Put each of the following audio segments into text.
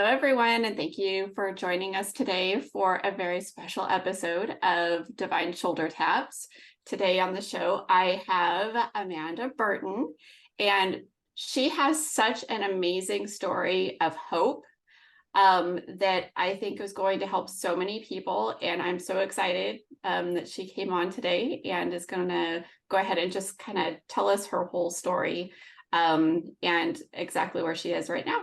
everyone, and thank you for joining us today for a very special episode of Divine Shoulder Taps. Today on the show, I have Amanda Burton, and she has such an amazing story of hope that I think is going to help so many people. And I'm so excited that she came on today and is going to go ahead and just kind of tell us her whole story and exactly where she is right now.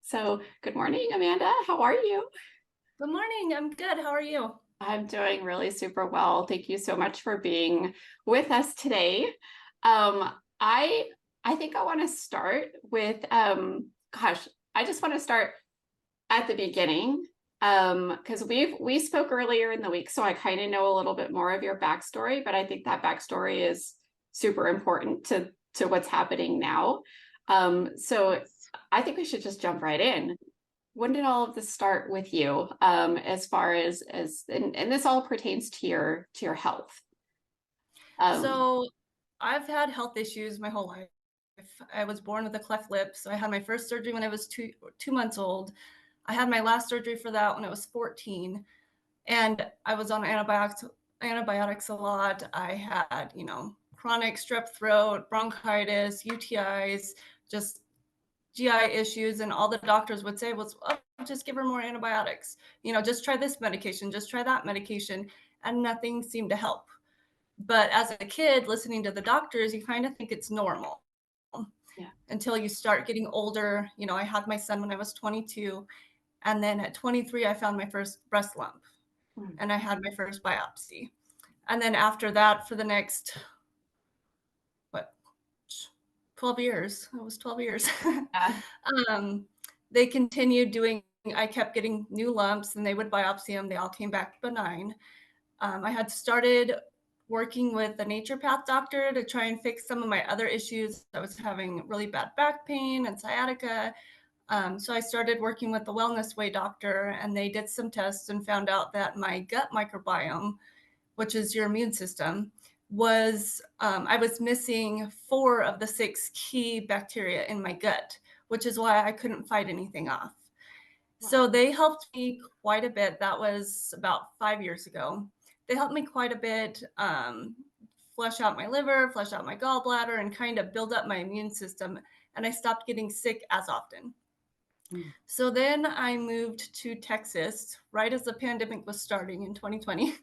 So good morning, Amanda. How are you? Good morning. I'm good. How are you? I'm doing really super well. Thank you so much for being with us today. I think I want to start with I just want to start at the beginning because we spoke earlier in the week, so I kind of know a little bit more of your backstory, but I think that backstory is super important to what's happening now. So I think we should just jump right in. When did all of this start with you, as far as and this all pertains to your health? So I've had health issues my whole life. I was born with a cleft lip, so I had my first surgery when I was 2 months old. I had my last surgery for that when I was 14, and I was on antibiotics a lot. I had, chronic strep throat, bronchitis, UTIs, just GI issues, and all the doctors would say was, "Oh, just give her more antibiotics. Just try this medication, just try that medication," and nothing seemed to help. But as a kid, listening to the doctors, you kind of think it's normal Yeah. until you start getting older. I had my son when I was 22, and then at 23, I found my first breast lump, and I had my first biopsy. And then after that, for the next, what, 12 years, it was 12 years. Yeah. They continued doing, I kept getting new lumps, and they would biopsy them. They all came back benign. I had started working with a naturopath doctor to try and fix some of my other issues. I was having really bad back pain and sciatica. So I started working with the Wellness Way doctor, and they did some tests and found out that my gut microbiome, which is your immune system, I was missing 4 of the 6 key bacteria in my gut, which is why I couldn't fight anything off. Wow. So they helped me quite a bit. That was about 5 years ago. They helped me quite a bit, flush out my liver, flush out my gallbladder, and kind of build up my immune system. And I stopped getting sick as often. Mm. So then I moved to Texas right as the pandemic was starting in 2020.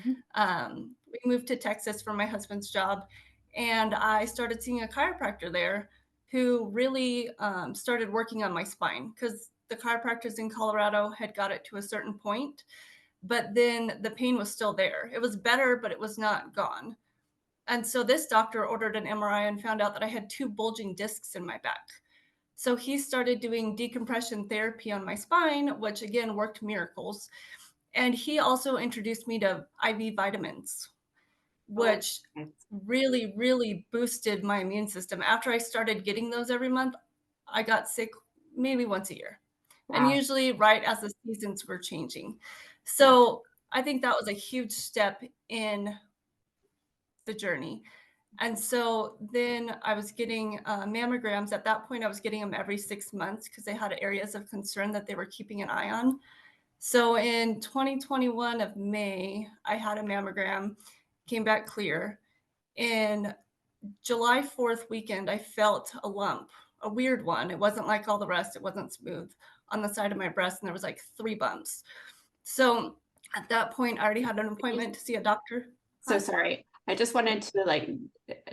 Mhm. We moved to Texas for my husband's job, and I started seeing a chiropractor there who really started working on my spine, because the chiropractors in Colorado had got it to a certain point, but then the pain was still there. It was better, but it was not gone. And so this doctor ordered an MRI and found out that I had 2 bulging discs in my back. So he started doing decompression therapy on my spine, which again worked miracles. And he also introduced me to IV vitamins, Oh, which nice. really, really boosted my immune system. After I started getting those every month, I got sick maybe once a year, and Wow. usually right as the seasons were changing. Yeah. So I think that was a huge step in the journey. And so then I was getting mammograms. At that point, I was getting them every 6 months because they had areas of concern that they were keeping an eye on. So in 2021 of May, I had a mammogram, came back clear. In July 4th weekend, I felt a lump, a weird one. It wasn't like all the rest. It wasn't smooth on the side of my breast, and there was like 3 bumps. So at that point, I already had an appointment to see a doctor. So sorry. I just wanted to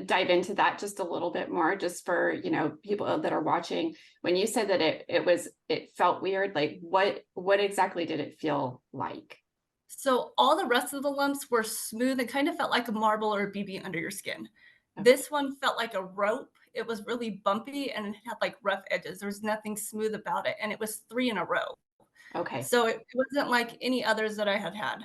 dive into that just a little bit more, just for, people that are watching. When you said that it felt weird, like what exactly did it feel like? So all the rest of the lumps were smooth and kind of felt like a marble or a BB under your skin. Okay. This one felt like a rope. It was really bumpy and it had like rough edges. There was nothing smooth about it. And it was 3 in a row. Okay. So it wasn't like any others that I had had.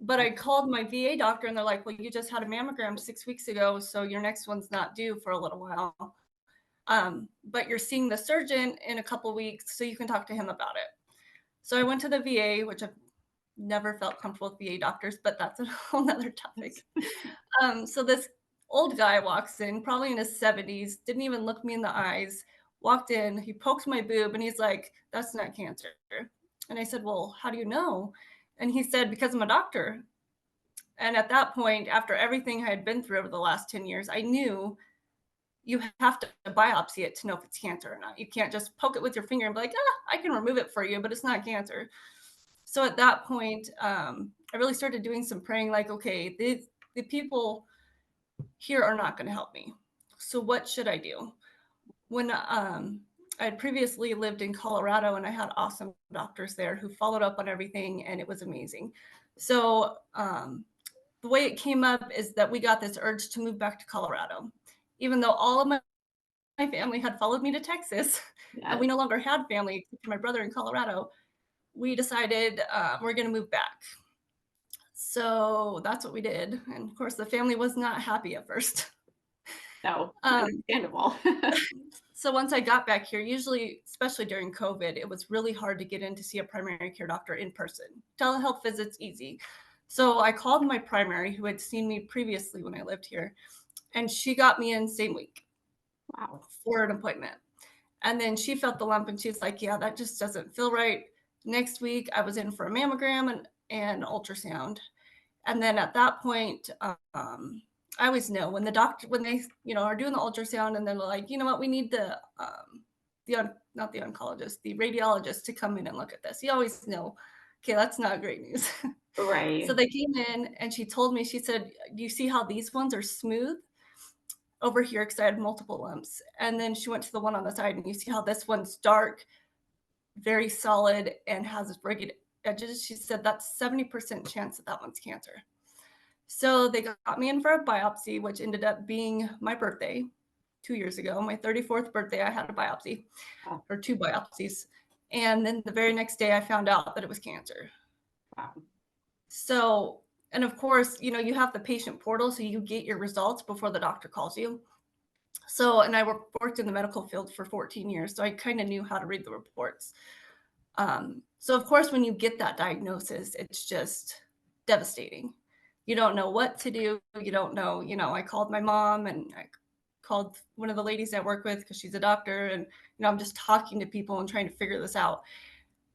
But I called my VA doctor and they're like, well, you just had a mammogram 6 weeks ago, so your next one's not due for a little while. but you're seeing the surgeon in a couple weeks, so you can talk to him about it. So I went to the VA, which I've never felt comfortable with VA doctors, but that's a whole nother topic. So this old guy walks in, probably in his 70s, didn't even look me in the eyes, walked in, he poked my boob, and he's like, "That's not cancer." And I said, "Well, how do you know?" And he said, "Because I'm a doctor." And at that point, after everything I had been through over the last 10 years, I knew you have to biopsy it to know if it's cancer or not. You can't just poke it with your finger and be like, I can remove it for you, but it's not cancer. So at that point, I really started doing some praying, like, okay, the people here are not going to help me. So what should I do? When I had previously lived in Colorado, and I had awesome doctors there who followed up on everything, and it was amazing. So the way it came up is that we got this urge to move back to Colorado, even though all of my family had followed me to Texas, and we no longer had family except for my brother in Colorado. We decided we're going to move back. So that's what we did. And of course, the family was not happy at first. No, understandable. So once I got back here, usually, especially during COVID, it was really hard to get in to see a primary care doctor in person. Telehealth visits, easy. So I called my primary, who had seen me previously when I lived here, and she got me in same week. Wow. For an appointment. And then she felt the lump and she's like, "Yeah, that just doesn't feel right." Next week, I was in for a mammogram and ultrasound. And then at that point, I always know when they, are doing the ultrasound and they're like, "You know what, we need not the oncologist, the radiologist to come in and look at this." You always know, okay, that's not great news. Right. So they came in and she told me, she said, "Do you see how these ones are smooth over here?" Because I had multiple lumps. And then she went to the one on the side, and you see how this one's dark, very solid, and has rugged edges. She said that's 70% chance that that one's cancer. So they got me in for a biopsy, which ended up being my birthday 2 years ago. My 34th birthday, I had a biopsy, or 2 biopsies. And then the very next day, I found out that it was cancer. Wow. So, and of course, you have the patient portal, so you get your results before the doctor calls you. So, and I worked in the medical field for 14 years, so I kind of knew how to read the reports. So of course, when you get that diagnosis, it's just devastating. You don't know what to do. You don't know, I called my mom, and I called one of the ladies I work with because she's a doctor, and, I'm just talking to people and trying to figure this out.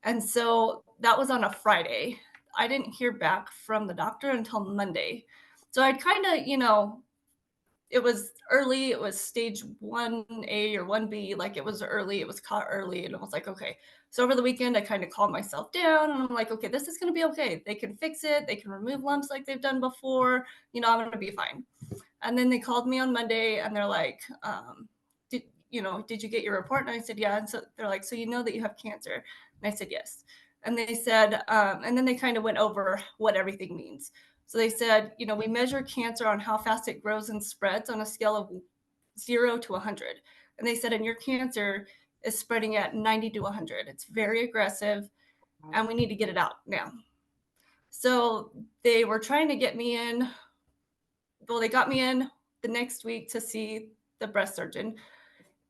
And so that was on a Friday. I didn't hear back from the doctor until Monday. So I'd kind of, it was early. It was stage 1A or 1B. Like, it was early. It was caught early. And I was like, okay. So over the weekend, I kind of calmed myself down, and I'm like, okay, this is going to be okay. They can fix it. They can remove lumps like they've done before. I'm going to be fine. And then they called me on Monday, and they're like, did you get your report? And I said, yeah. And so they're like, so you know that you have cancer? And I said, yes. And they said, and then they kind of went over what everything means. So they said, we measure cancer on how fast it grows and spreads on a scale of 0 to 100. And they said, and your cancer is spreading at 90 to 100. It's very aggressive, and we need to get it out now. So they were trying to get me in. Well, they got me in the next week to see the breast surgeon.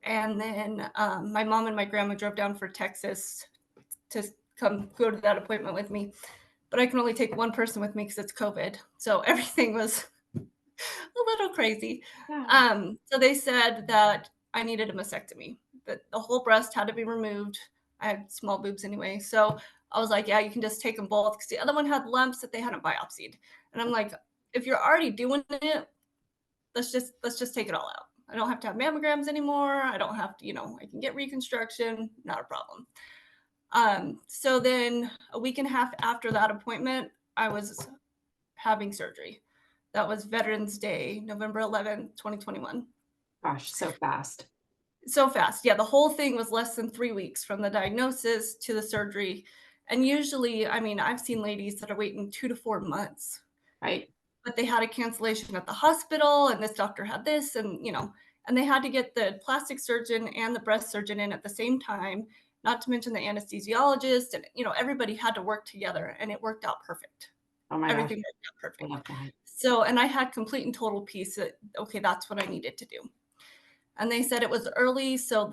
And then my mom and my grandma drove down for Texas to go to that appointment with me. But I can only take one person with me because it's COVID. So everything was a little crazy. Yeah. So they said that I needed a mastectomy, that the whole breast had to be removed. I had small boobs anyway. So I was like, yeah, you can just take them both, because the other one had lumps that they hadn't biopsied. And I'm like, if you're already doing it, let's just take it all out. I don't have to have mammograms anymore. I don't have to, I can get reconstruction, not a problem. So then a week and a half after that appointment, I was having surgery. That was Veterans Day, November 11th, 2021. Gosh, so fast. So fast. Yeah, the whole thing was less than 3 weeks from the diagnosis to the surgery. And usually, I've seen ladies that are waiting 2 to 4 months. Right. But they had a cancellation at the hospital, and this doctor had this, and and they had to get the plastic surgeon and the breast surgeon in at the same time, not to mention the anesthesiologist, and everybody had to work together, and it worked out perfect. Oh my Everything gosh. worked out perfect. I love that. So, and I had complete and total peace that, okay, that's what I needed to do. And they said it was early, so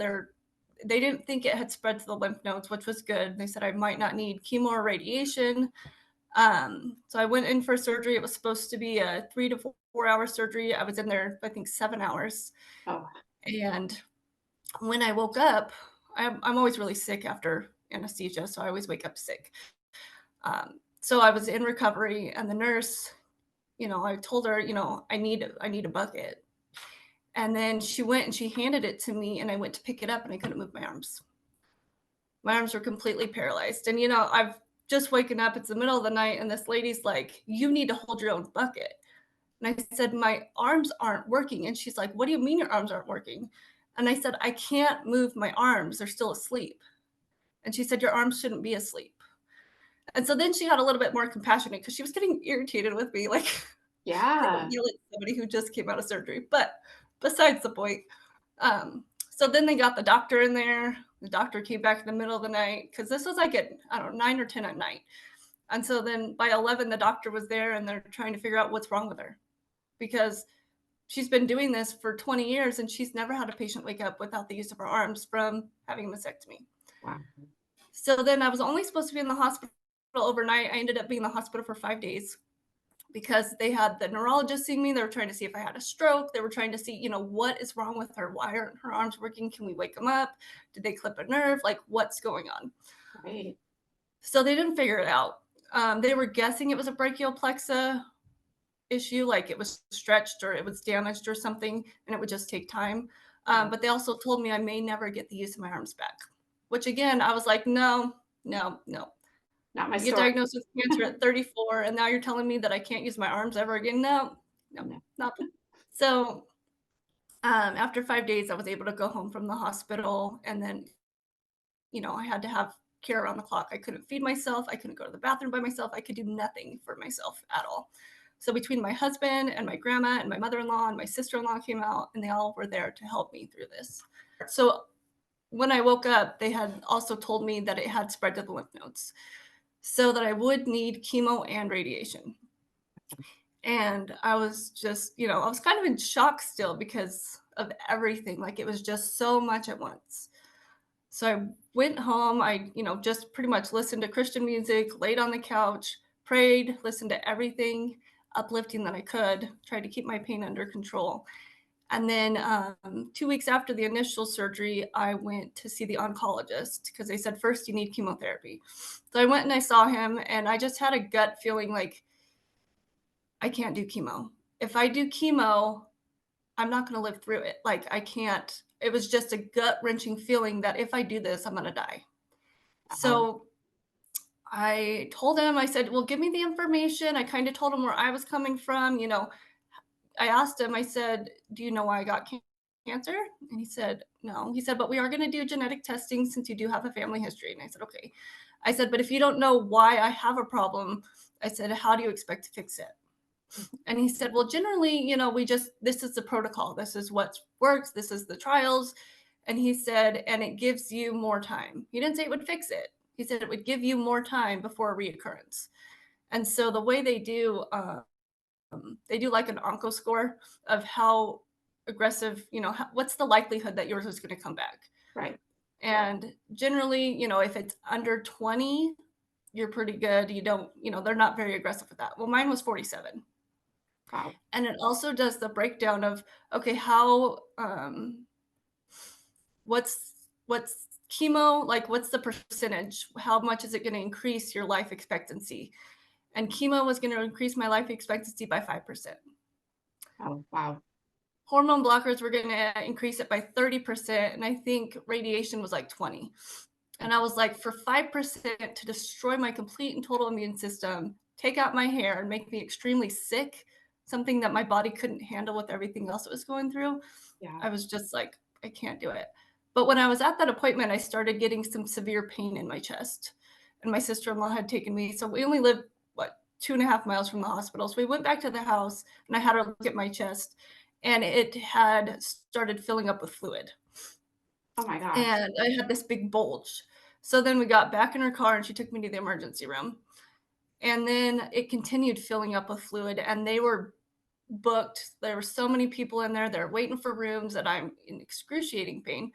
they didn't think it had spread to the lymph nodes, which was good. They said I might not need chemo or radiation. So I went in for surgery. It was supposed to be a 3 to 4 hour surgery. I was in there, I think, 7 hours. Oh, And when I woke up, I'm always really sick after anesthesia, so I always wake up sick. So I was in recovery, and the nurse, I told her, I need a bucket. And then she went and she handed it to me, and I went to pick it up, and I couldn't move my arms. My arms were completely paralyzed. And I've just waken up. It's the middle of the night, and this lady's like, "You need to hold your own bucket." And I said, "My arms aren't working." And she's like, "What do you mean your arms aren't working?" And I said, "I can't move my arms. They're still asleep." And she said, "Your arms shouldn't be asleep." And so then she got a little bit more compassionate because she was getting irritated with me. Like, I don't yeah. yell at somebody who just came out of surgery. But besides the point, so then they got the doctor in there. The doctor came back in the middle of the night because this was like at, I don't know, 9 or 10 at night. And so then by 11, the doctor was there and they're trying to figure out what's wrong with her because she's been doing this for 20 years and she's never had a patient wake up without the use of her arms from having a mastectomy. Wow. So then I was only supposed to be in the hospital overnight. I ended up being in the hospital for 5 days because they had the neurologist seeing me. They were trying to see if I had a stroke. They were trying to see, what is wrong with her? Why aren't her arms working? Can we wake them up? Did they clip a nerve? Like, what's going on? Right. So they didn't figure it out. They were guessing it was a brachial plexa issue, like it was stretched or it was damaged or something, and it would just take time. But they also told me I may never get the use of my arms back, which again, I was like, no, no, no. Not my I get story. diagnosed with cancer at 34, and now you're telling me that I can't use my arms ever again? No, no, No. not. So after 5 days, I was able to go home from the hospital, and then, I had to have care around the clock. I couldn't feed myself. I couldn't go to the bathroom by myself. I could do nothing for myself at all. So between my husband and my grandma and my mother-in-law and my sister-in-law came out, and they all were there to help me through this. So when I woke up, they had also told me that it had spread to the lymph nodes, so that I would need chemo and radiation. And I was just, I was kind of in shock still because of everything. Like it was just so much at once. So I went home. I, just pretty much listened to Christian music, laid on the couch, prayed, listened to everything uplifting that I could, tried to keep my pain under control. And then 2 weeks after the initial surgery, I went to see the oncologist because they said, first, you need chemotherapy. So I went and I saw him, and I just had a gut feeling like I can't do chemo. If I do chemo, I'm not going to live through it. Like, I can't. It was just a gut wrenching feeling that if I do this, I'm going to die. Wow. So I told him, I said, well, give me the information. I kind of told him where I was coming from. I asked him, I said, do you know why I got cancer? And he said, no. He said, but we are going to do genetic testing since you do have a family history. And I said, okay. I said, but if you don't know why I have a problem, I said, how do you expect to fix it? And he said, well, generally, this is the protocol. This is what works. This is the trials. And he said, and it gives you more time. He didn't say it would fix it. He said it would give you more time before a reoccurrence. And so the way they do like an onco score of how aggressive, what's the likelihood that yours is going to come back. Right. And generally, if it's under 20, you're pretty good. You don't, they're not very aggressive with that. Well, mine was 47. Wow. And it also does the breakdown of, okay, how, what's chemo, like what's the percentage? How much is it going to increase your life expectancy? And chemo was going to increase my life expectancy by 5%. Oh, wow. Hormone blockers were going to increase it by 30%. And I think radiation was like 20. And I was like, for 5% to destroy my complete and total immune system, take out my hair and make me extremely sick, something that my body couldn't handle with everything else it was going through. Yeah. I was just like, I can't do it. But when I was at that appointment, I started getting some severe pain in my chest. And my sister-in-law had taken me. So we only lived, 2.5 miles from the hospital. So we went back to the house and I had her look at my chest, and it had started filling up with fluid. Oh my gosh. And I had this big bulge. So then we got back in her car and she took me to the emergency room. And then it continued filling up with fluid, and they were booked. There were so many people in there. They're waiting for rooms, and I'm in excruciating pain.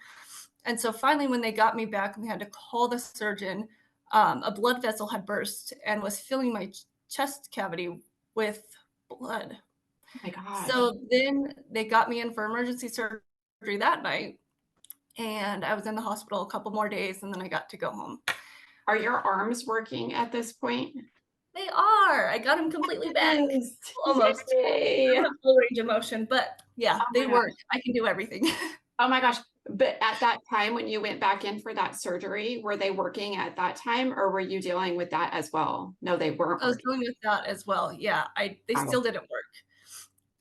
And so finally, when they got me back and they had to call the surgeon, a blood vessel had burst and was filling my chest cavity with blood. Oh my gosh. So then they got me in for emergency surgery that night, and I was in the hospital a couple more days, and then I got to go home. Are your arms working at this point? They are. I got them completely back. Yes. Almost. I Yay. don't have full range of motion, but yeah, Oh they my gosh. work. I can do everything. Oh my gosh. But at that time, when you went back in for that surgery, were they working at that time or were you dealing with that as well? No, they weren't I was working. dealing with that as well. Yeah, they Wow. still didn't work.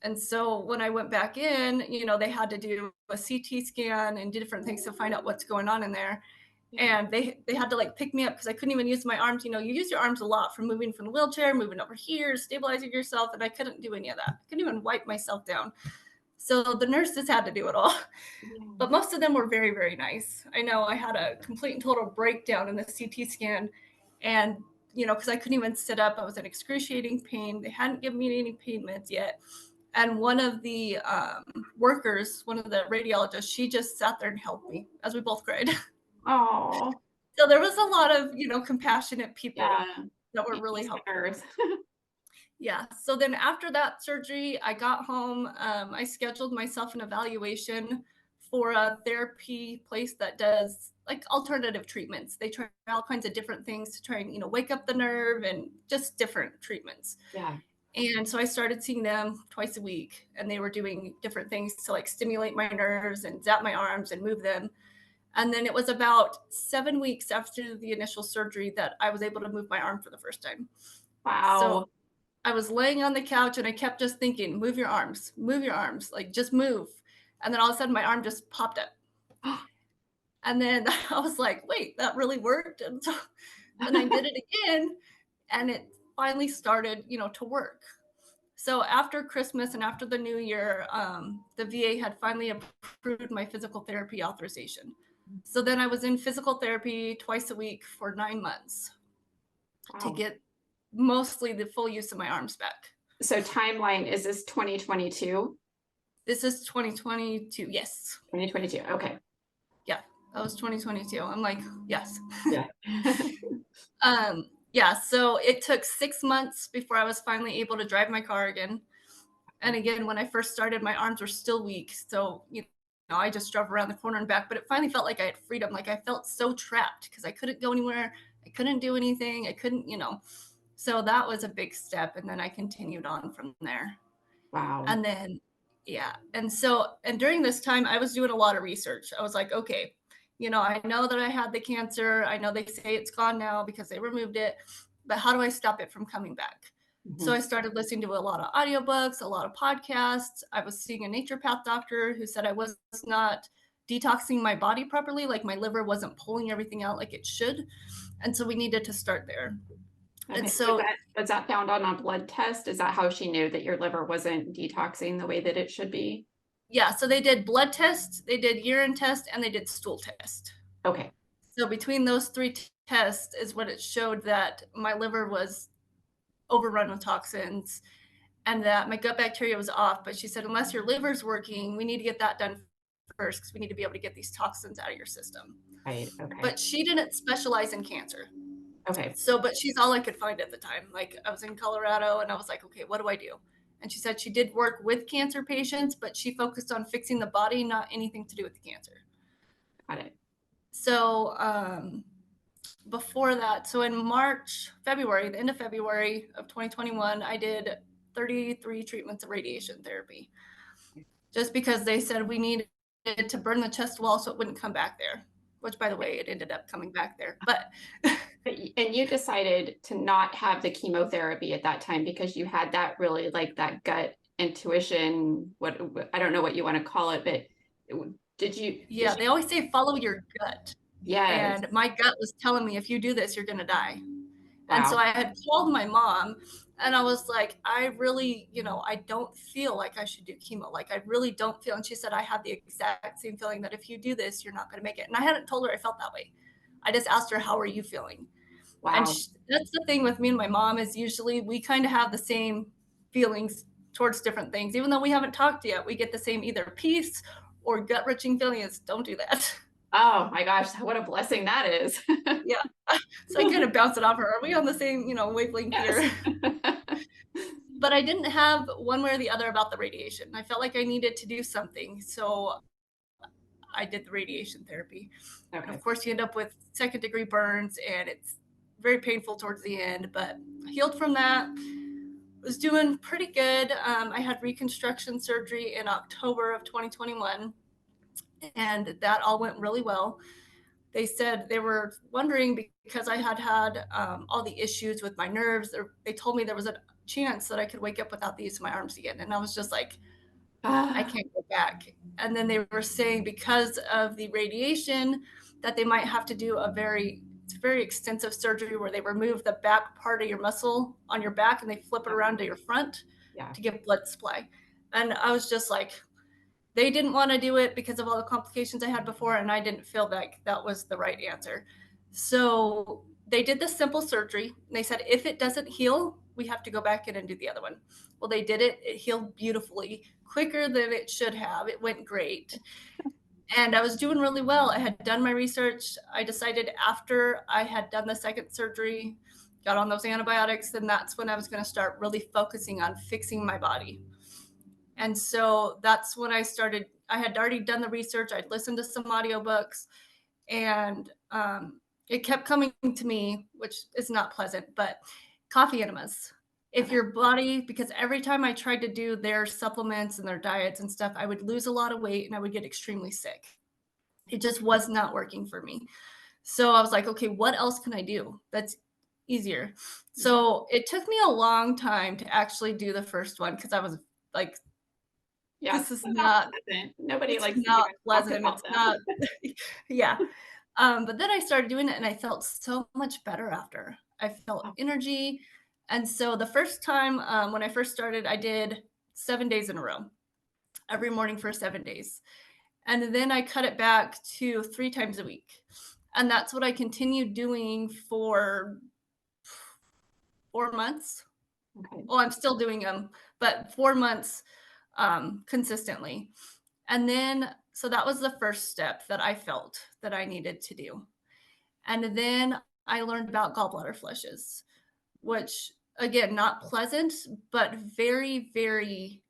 And so when I went back in, they had to do a CT scan and do different things to find out what's going on in there. And they had to like pick me up because I couldn't even use my arms. You use your arms a lot from moving from the wheelchair, moving over here, stabilizing yourself, and I couldn't do any of that. I couldn't even wipe myself down. So the nurses had to do it all. Yeah. But most of them were very, very nice. I know I had a complete and total breakdown in the CT scan. And, because I couldn't even sit up, I was in excruciating pain. They hadn't given me any pain meds yet. And one of the workers, one of the radiologists, she just sat there and helped me as we both cried. Oh, So there was a lot of, compassionate people yeah. that were really helpful. Peacemakers. Yeah. So then after that surgery, I got home. I scheduled myself an evaluation for a therapy place that does like alternative treatments. They try all kinds of different things to try and, wake up the nerve and just different treatments. Yeah. And so I started seeing them twice a week, and they were doing different things to like stimulate my nerves and zap my arms and move them. And then it was about 7 weeks after the initial surgery that I was able to move my arm for the first time. So Wow. I was laying on the couch and I kept just thinking, move your arms, like just move. And then all of a sudden my arm just popped up. And then I was like, wait, that really worked. And so then I did it again and it finally started, to work. So after Christmas and after the new year, the VA had finally approved my physical therapy authorization. So then I was in physical therapy twice a week for 9 months to Wow. get mostly the full use of my arms back. So timeline, is this 2022? This is 2022. Yes. 2022. Okay. Yeah, that was 2022. I'm like, yes. Yeah. Yeah, so it took 6 months before I was finally able to drive my car again. And again, when I first started, my arms were still weak. So, I just drove around the corner and back, but it finally felt like I had freedom. Like I felt so trapped because I couldn't go anywhere. I couldn't do anything. I couldn't, So that was a big step. And then I continued on from there. Wow. And then, yeah. And during this time, I was doing a lot of research. I was like, okay, I know that I had the cancer. I know they say it's gone now because they removed it, but how do I stop it from coming back? So I started listening to a lot of audiobooks, a lot of podcasts. I was seeing a naturopath doctor who said I was not detoxing my body properly, like my liver wasn't pulling everything out like it should. And so we needed to start there. Okay. And so Was that found on a blood test? Is that how she knew that your liver wasn't detoxing the way that it should be? yeah, so they did blood tests, they did urine test, and they did stool test. Okay. So between those three tests is what it showed that my liver was overrun with toxins and that my gut bacteria was off. But she said, unless your liver's working, we need to get that done first because we need to be able to get these toxins out of your system. Right. Okay. But she didn't specialize in cancer. Okay. So, but she's all I could find at the time. Like I was in Colorado and I was like, okay, what do I do? And she said she did work with cancer patients, but she focused on fixing the body, not anything to do with the cancer. Got it. So before that, so in February, the end of February of 2021, I did 33 treatments of radiation therapy. Just because they said we needed to burn the chest wall so it wouldn't come back there, which by the way, it ended up coming back there. But and you decided to not have the chemotherapy at that time because you had that really like that gut intuition, what I don't know what you want to call it, but did you? Yeah, they always say follow your gut. Yes. And my gut was telling me if you do this, you're going to die. Wow. And so I had called my mom and I was like, I really, I don't feel like I should do chemo. Like I really don't feel. And she said, I have the exact same feeling that if you do this, you're not going to make it. And I hadn't told her I felt that way. I just asked her, how are you feeling? Wow. And that's the thing with me and my mom is usually we kind of have the same feelings towards different things. Even though we haven't talked yet, we get the same either peace or gut-wrenching feelings. Don't do that. Oh my gosh, what a blessing that is. Yeah. So I kind of bounce it off her. Are we on the same, wavelength Yes. here? But I didn't have one way or the other about the radiation. I felt like I needed to do something. So I did the radiation therapy. And Okay. of course, you end up with second-degree burns, and it's very painful towards the end, but I healed from that. Was doing pretty good. I had reconstruction surgery in October of 2021, and that all went really well. They said they were wondering because I had all the issues with my nerves. They told me there was a chance that I could wake up without the use of my arms again. And I was just like, I can't go back. And then they were saying because of the radiation that they might have to do it's very extensive surgery where they remove the back part of your muscle on your back and they flip it around to your front to get blood supply. And I was just like, they didn't want to do it because of all the complications I had before, and I didn't feel like that was the right answer. So they did the simple surgery. And they said, if it doesn't heal, we have to go back in and do the other one. Well, they did it. It healed beautifully, quicker than it should have. It went great. And I was doing really well. I had done my research. I decided after I had done the second surgery, got on those antibiotics, then that's when I was going to start really focusing on fixing my body. And so that's when I started. I had already done the research. I'd listened to some audiobooks, and it kept coming to me, which is not pleasant, but coffee enemas. If your body, because every time I tried to do their supplements and their diets and stuff, I would lose a lot of weight and I would get extremely sick. It just was not working for me. So I was like, okay, what else can I do that's easier? So it took me a long time to actually do the first one because I was like, this is not pleasant. Nobody it's likes to not even talk pleasant. about It's them. not yeah. But then I started doing it and I felt so much better after. I felt energy. And so the first time when I first started, I did 7 days in a row, every morning for 7 days. And then I cut it back to 3 times a week. And that's what I continued doing for 4 months. Okay. Well, I'm still doing them, but 4 months consistently. And then, so that was the first step that I felt that I needed to do. And then I learned about gallbladder flushes, which again, not pleasant, but very, very,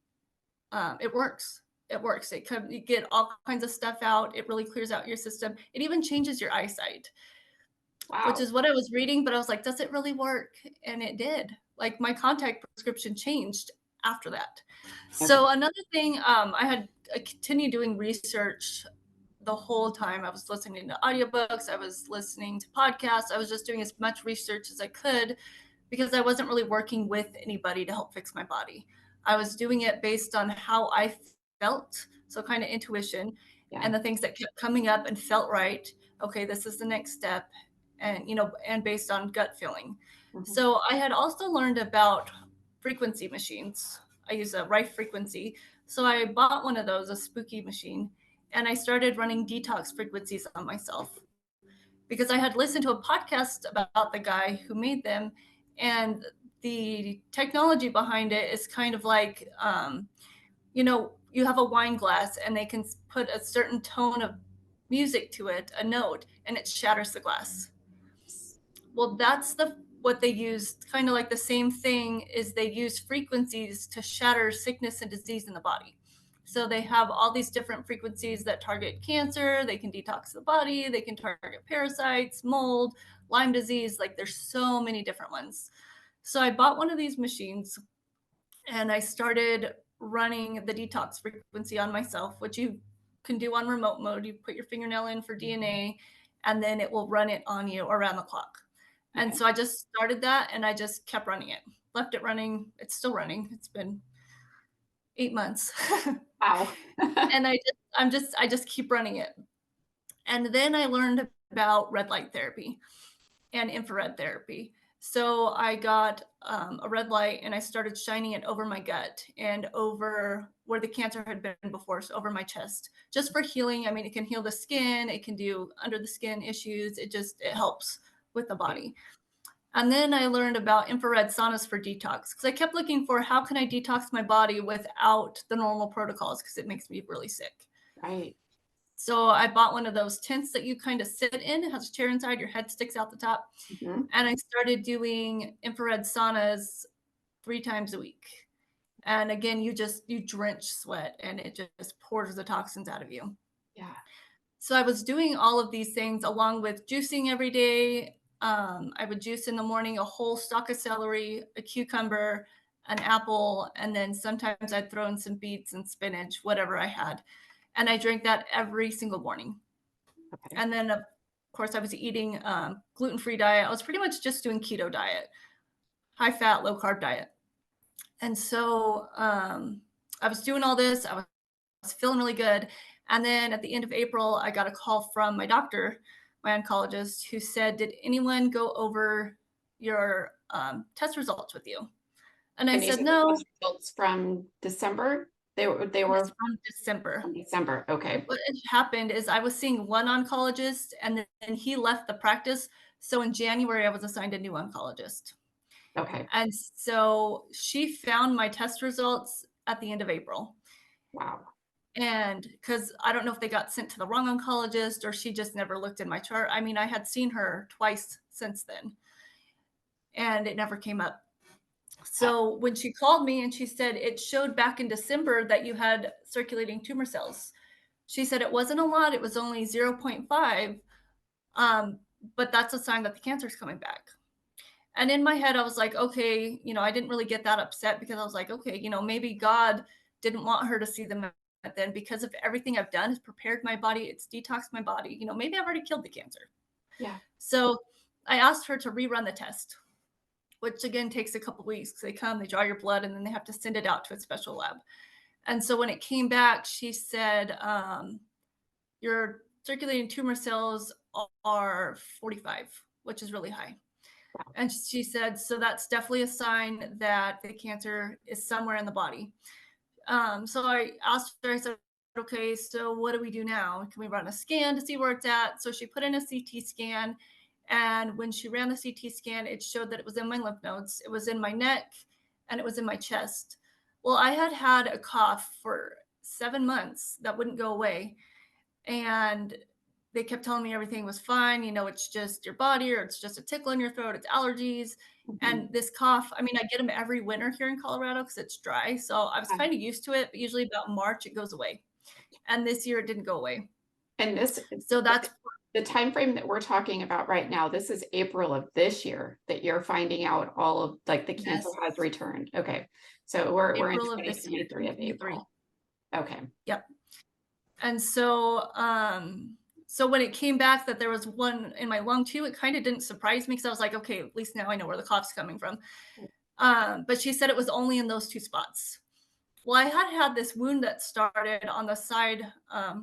it works. It works. You get all kinds of stuff out. It really clears out your system. It even changes your eyesight, which is what I was reading, but I was like, does it really work? And it did. Like my contact prescription changed after that. So another thing, I continued doing research the whole time. I was listening to audiobooks, I was listening to podcasts, I was just doing as much research as I could because I wasn't really working with anybody to help fix my body. I was doing it based on how I felt, so kind of intuition, and the things that kept coming up and felt right. Okay, this is the next step, and and based on gut feeling. So I had also learned about frequency machines. I use a Rife frequency. So I bought one of those, a spooky machine, and I started running detox frequencies on myself because I had listened to a podcast about the guy who made them. And the technology behind it is kind of like, you have a wine glass and they can put a certain tone of music to it, a note, and it shatters the glass. Well, that's what they use, kind of like the same thing is they use frequencies to shatter sickness and disease in the body. So they have all these different frequencies that target cancer, they can detox the body, they can target parasites, mold, Lyme disease, like there's so many different ones. So I bought one of these machines and I started running the detox frequency on myself, which you can do on remote mode. You put your fingernail in for DNA and then it will run it on you around the clock. And so I just started that and I just kept running it, left it running. It's still running. It's been 8 months. Wow. And I just keep running it. And then I learned about red light therapy and infrared therapy. So I got a red light and I started shining it over my gut and over where the cancer had been before, so over my chest, just for healing. I mean, it can heal the skin, it can do under the skin issues. It helps with the body. And then I learned about infrared saunas for detox because I kept looking for how can I detox my body without the normal protocols because it makes me really sick. Right. So I bought one of those tents that you kind of sit in. It has a chair inside, your head sticks out the top. Mhm. And I started doing infrared saunas 3 times a week. And again, you drench sweat and it just pours the toxins out of you. Yeah. So I was doing all of these things along with juicing every day. I would juice in the morning a whole stalk of celery, a cucumber, an apple, and then sometimes I'd throw in some beets and spinach, whatever I had. And I drank that every single morning. Okay. And then, of course, I was eating gluten-free diet. I was pretty much just doing keto diet, high fat, low carb diet. And so I was doing all this. I was feeling really good. And then at the end of April, I got a call from my doctor, my oncologist, who said, "Did anyone go over your test results with you?" And I And these said, are the "No." test results from December? They were It's from December. from December. Okay. What had happened is I was seeing one oncologist and then he left the practice. So in January, I was assigned a new oncologist. Okay. And so she found my test results at the end of April. Wow. And because I don't know if they got sent to the wrong oncologist or she just never looked in my chart. I mean, I had seen her twice since then and it never came up. Uh, So when she called me and she said it showed back in December that you had circulating tumor cells. She said it wasn't a lot, it was only zero point 0.5, but that's a sign that the cancer is coming back. And in my head, I was like, okay, I didn't really get that upset because I was like, okay, maybe God didn't want her to see them then because of everything I've done, has prepared my body, it's detoxed my body. Maybe I've already killed the cancer. yeah. So I asked her to rerun the test, which again takes a couple weeks because they come, they draw your blood, and then they have to send it out to a special lab. And so when it came back, she said, your circulating tumor cells are 45, which is really high. Wow. And she said, so that's definitely a sign that the cancer is somewhere in the body. So I asked her, I said, okay, so what do we do now? Can we run a scan to see where it's at? So she put in a CT scan. And when she ran the CT scan, it showed that it was in my lymph nodes, it was in my neck, and it was in my chest. Well, I had had a cough for 7 months that wouldn't go away. And they kept telling me everything was fine. It's just your body or it's just a tickle in your throat. It's allergies. Mhm. And this cough, I mean, I get them every winter here in Colorado because it's dry. So I was Yeah. kind of used to it, but usually about March, it goes away. And this year it didn't go away. And this So that's the time frame that we're talking about right now, this is April of this year that you're finding out all of like the cancer yes, has returned. Okay. So we're in April of this year, 2023 of 2023. April. Okay. Yep. And so when it came back that there was one in my lung too, it kind of didn't surprise me because I was like, okay, at least now I know where the cough's coming from. But she said it was only in those two spots. Well, I had this wound that started on the side,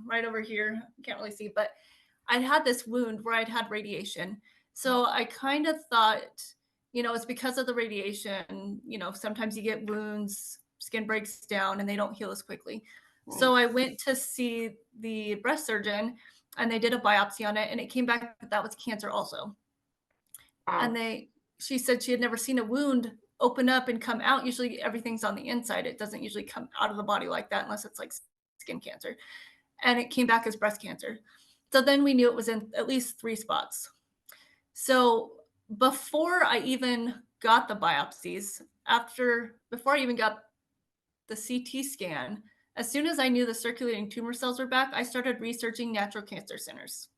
right over here. Can't really see, but I'd had this wound where I'd had radiation. So I kind of thought, it's because of the radiation. Sometimes you get wounds, skin breaks down, and they don't heal as quickly. Right. So I went to see the breast surgeon, and they did a biopsy on it, and it came back that was cancer also. And Wow. she said she had never seen a wound open up and come out. Usually everything's on the inside. It doesn't usually come out of the body like that unless it's like skin cancer. And it came back as breast cancer. So then we knew it was in at least 3 spots. So before I even got the biopsies, before I even got the CT scan, as soon as I knew the circulating tumor cells were back, I started researching natural cancer centers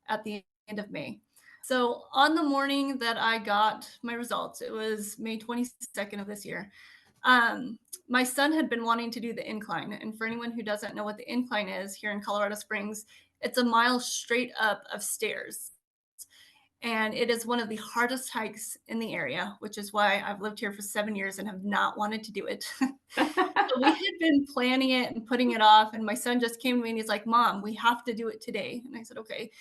at the end of May. So on the morning that I got my results, it was May 22nd of this year. My son had been wanting to do the incline. And for anyone who doesn't know what the incline is here in Colorado Springs, it's a mile straight up of stairs. And it is one of the hardest hikes in the area, which is why I've lived here for 7 years and have not wanted to do it. So we had been planning it and putting it off. And my son just came to me and he's like, Mom, we have to do it today. And I said, okay.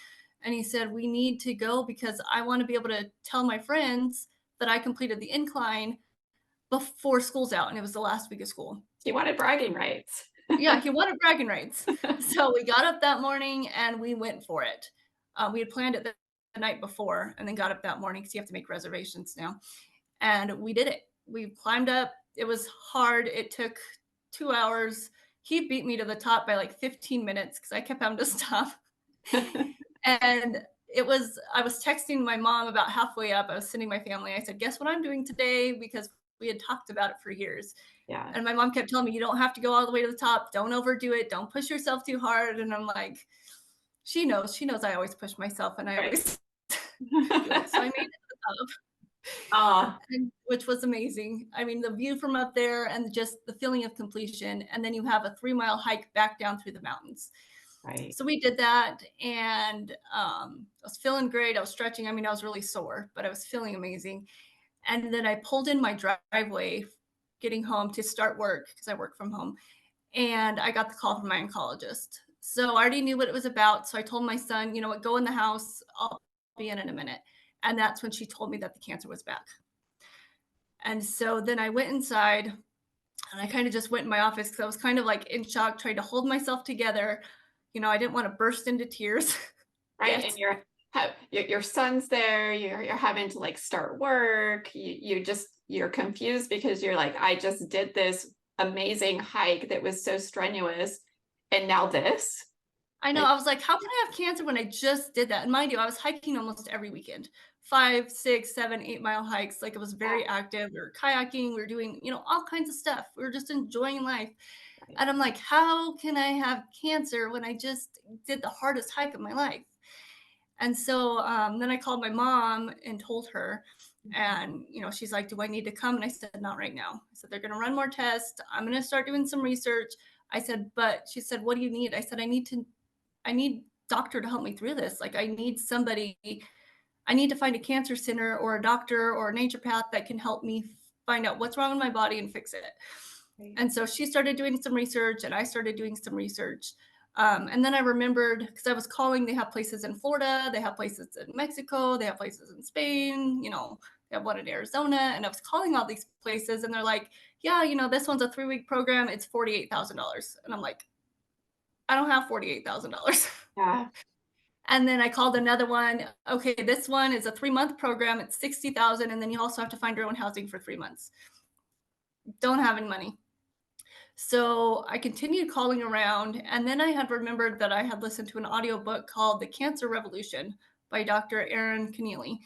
And he said, we need to go because I want to be able to tell my friends that I completed the incline before school's out. And it was the last week of school. He wanted bragging rights. Yeah, he wanted bragging rights. So we got up that morning and we went for it. We had planned it the night before and then got up that morning because you have to make reservations now. And we did it. We climbed up. It was hard. It took 2 hours. He beat me to the top by like 15 minutes because I kept having to stop. And I was texting my mom about halfway up. I was sending my family. I said, guess what I'm doing today? Because we had talked about it for years. Yeah. And my mom kept telling me, you don't have to go all the way to the top. Don't overdo it. Don't push yourself too hard. And I'm like, she knows. She knows I always push myself and I Right. always do it. So I made it to the top. Which was amazing. I mean, the view from up there and just the feeling of completion. And then you have a 3-mile hike back down through the mountains. Right. So we did that, and I was feeling great. I was stretching. I mean, I was really sore, but I was feeling amazing. And then I pulled in my driveway getting home to start work because I work from home. And I got the call from my oncologist. So I already knew what it was about. So I told my son, you know what, go in the house. I'll be in a minute. And that's when she told me that the cancer was back. And so then I went inside and I kind of just went in my office because I was kind of like in shock, trying to hold myself together. You know, I didn't want to burst into tears. Right. Yet. And your son's there, you're having to like start work. You're confused because you're like, I just did this amazing hike that was so strenuous. And now this. I know. Like, I was like, how can I have cancer when I just did that? And mind you, I was hiking almost every weekend, 5, 6, 7, 8 mile hikes. Like it was very active. We were kayaking, we were doing, you know, all kinds of stuff. We were just enjoying life. right. And I'm like, how can I have cancer when I just did the hardest hike of my life? And so then I called my mom and told her, and you know, she's like, "Do I need to come?" And I said, "Not right now." I said, "They're going to run more tests. I'm going to start doing some research." I said, "But," she said, "What do you need?" I said, I need doctor to help me through this. Like, I need somebody. I need to find a cancer center or a doctor or a naturopath that can help me find out what's wrong with my body and fix it." Right. And so she started doing some research, and I started doing some research. And then I remembered because I was calling, they have places in Florida, they have places in Mexico, they have places in Spain, you know, they have one in Arizona. And I was calling all these places, and they're like, yeah, you know, this one's a 3-week program, it's $48,000. And I'm like, I don't have $48,000. Yeah. And then I called another one. Okay, this one is a 3-month program, it's 60,000, and then you also have to find your own housing for 3 months. Don't have any money. So I continued calling around, and then I had remembered that I had listened to an audiobook called The Cancer Revolution by Dr. Erin Keneally.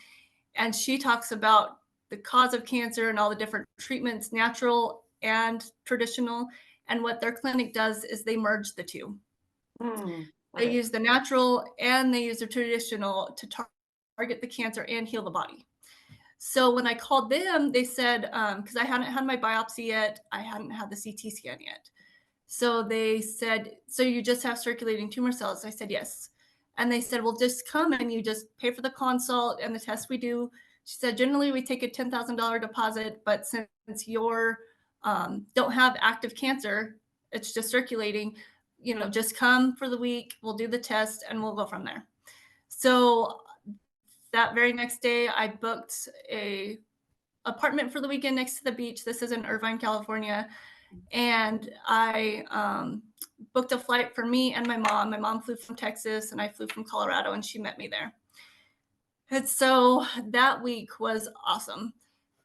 And she talks about the cause of cancer and all the different treatments, natural and traditional. And what their clinic does is they merge the two. Love They it. use the natural and they use the traditional to target the cancer and heal the body. So when I called them, they said, because I hadn't had my biopsy yet, I hadn't had the CT scan yet. So they said, so you just have circulating tumor cells? I said, yes. And they said, well, just come and you just pay for the consult and the test we do. She said, generally we take a $10,000 deposit, but since you're don't have active cancer, it's just circulating, you know, just come for the week, we'll do the test and we'll go from there. So that very next day, I booked a apartment for the weekend next to the beach. This is in Irvine, California. And I booked a flight for me and my mom. My mom flew from Texas and I flew from Colorado, and she met me there. And so that week was awesome.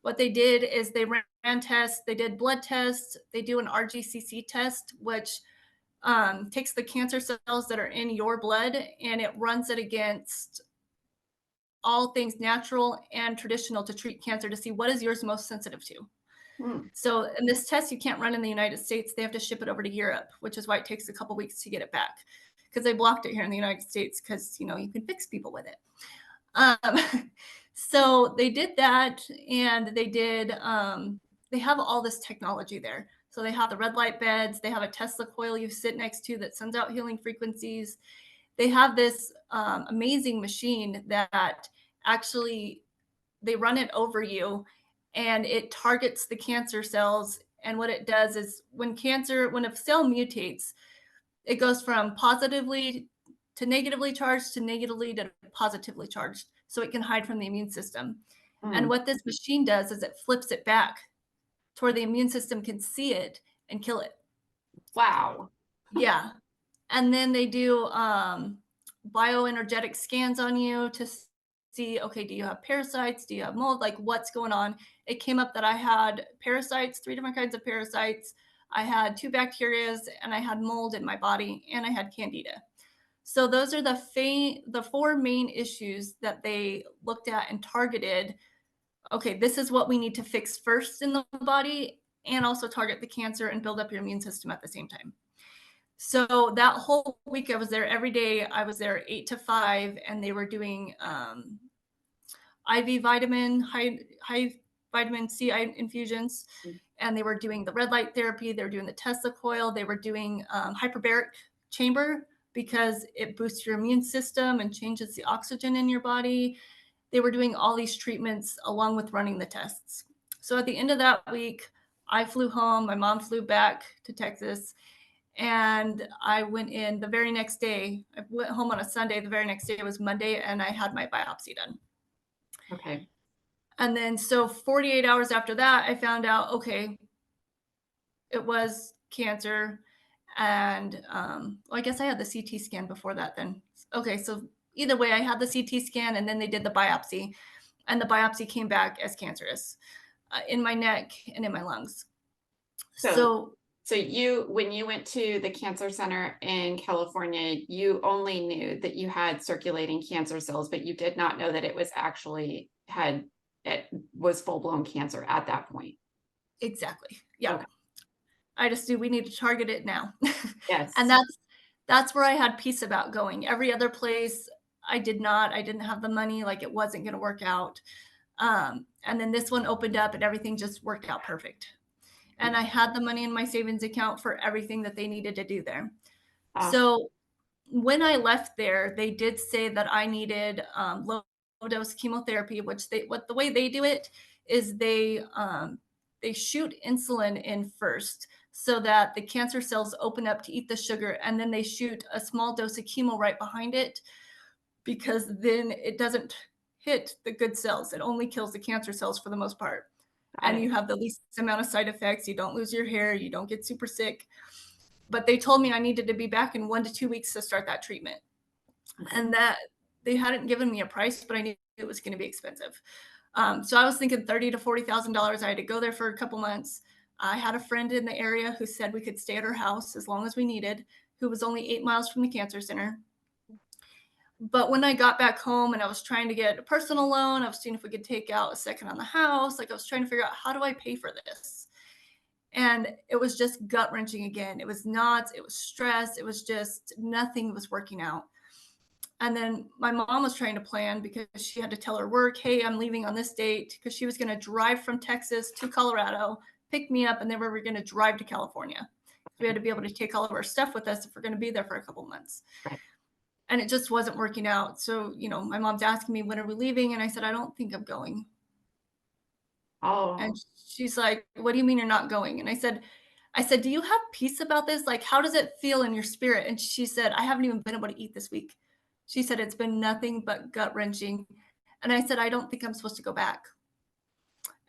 What they did is they ran tests, they did blood tests, they do an RGCC test, which takes the cancer cells that are in your blood and it runs it against all things natural and traditional to treat cancer to see what is yours most sensitive to. So in this test, you can't run in the United States. They have to ship it over to Europe, which is why it takes a couple weeks to get it back because they blocked it here in the United States because, you know, you can fix people with it. So they did that, and they have all this technology there. So they have the red light beds. They have a Tesla coil you sit next to that sends out healing frequencies. They have this amazing machine that actually they run it over you and it targets the cancer cells. And what it does is when a cell mutates, it goes from positively to negatively charged to negatively to positively charged. So it can hide from the immune system. And what this machine does is it flips it back to where the immune system can see it and kill it. Wow. Yeah. And then they do bioenergetic scans on you to see, okay, do you have parasites? Do you have mold? Like, what's going on? It came up that I had parasites, 3 different kinds of parasites. I had 2 bacterias, and I had mold in my body, and I had candida. So those are the 4 main issues that they looked at and targeted. Okay, this is what we need to fix first in the body, and also target the cancer and build up your immune system at the same time. So that whole week I was there every day. I was there 8 to 5, and they were doing IV vitamin, high vitamin C infusions, and they were doing the red light therapy. They were doing the Tesla coil. They were doing hyperbaric chamber because it boosts your immune system and changes the oxygen in your body. They were doing all these treatments along with running the tests. So at the end of that week, I flew home. My mom flew back to Texas, and I went in the very next day. I went home on a Sunday. The very next day was Monday, and I had my biopsy done. Okay. And then, so 48 hours after that, I found out, okay, it was cancer. And well, I guess I had the CT scan before that then. Okay, so either way, I had the CT scan, and then they did the biopsy, and the biopsy came back as cancerous in my neck and in my lungs. So when you went to the cancer center in California, you only knew that you had circulating cancer cells, but you did not know that it was actually it was full-blown cancer at that point. Exactly. Yeah. Okay. I just knew we need to target it now. Yes. And that's where I had peace about going. Every other place I didn't have the money, like it wasn't going to work out. And then this one opened up, and everything just worked out perfect. And I had the money in my savings account for everything that they needed to do there. So when I left there, they did say that I needed low dose chemotherapy, which the way they do it is they shoot insulin in first so that the cancer cells open up to eat the sugar, and then they shoot a small dose of chemo right behind it, because then it doesn't hit the good cells. It only kills the cancer cells for the most part. And you have the least amount of side effects. You don't lose your hair. You don't get super sick. But they told me I needed to be back in 1 to 2 weeks to start that treatment. And that they hadn't given me a price, but I knew it was going to be expensive. So I was thinking $30,000 to $40,000. I had to go there for a couple months. I had a friend in the area who said we could stay at her house as long as we needed, who was only 8 miles from the cancer center. But when I got back home and I was trying to get a personal loan, I was seeing if we could take out a second on the house. Like, I was trying to figure out, how do I pay for this? And it was just gut wrenching again. It was knots, it was stress, it was just nothing was working out. And then my mom was trying to plan, because she had to tell her work, hey, I'm leaving on this date, because she was going to drive from Texas to Colorado, pick me up, and then we were going to drive to California. We had to be able to take all of our stuff with us if we're going to be there for a couple months. Right. And it just wasn't working out. So, my mom's asking me, when are we leaving? And I said, I don't think I'm going. Oh. And she's like, what do you mean you're not going? And I said, do you have peace about this? Like, how does it feel in your spirit? And she said, I haven't even been able to eat this week. She said, it's been nothing but gut wrenching. And I said, I don't think I'm supposed to go back.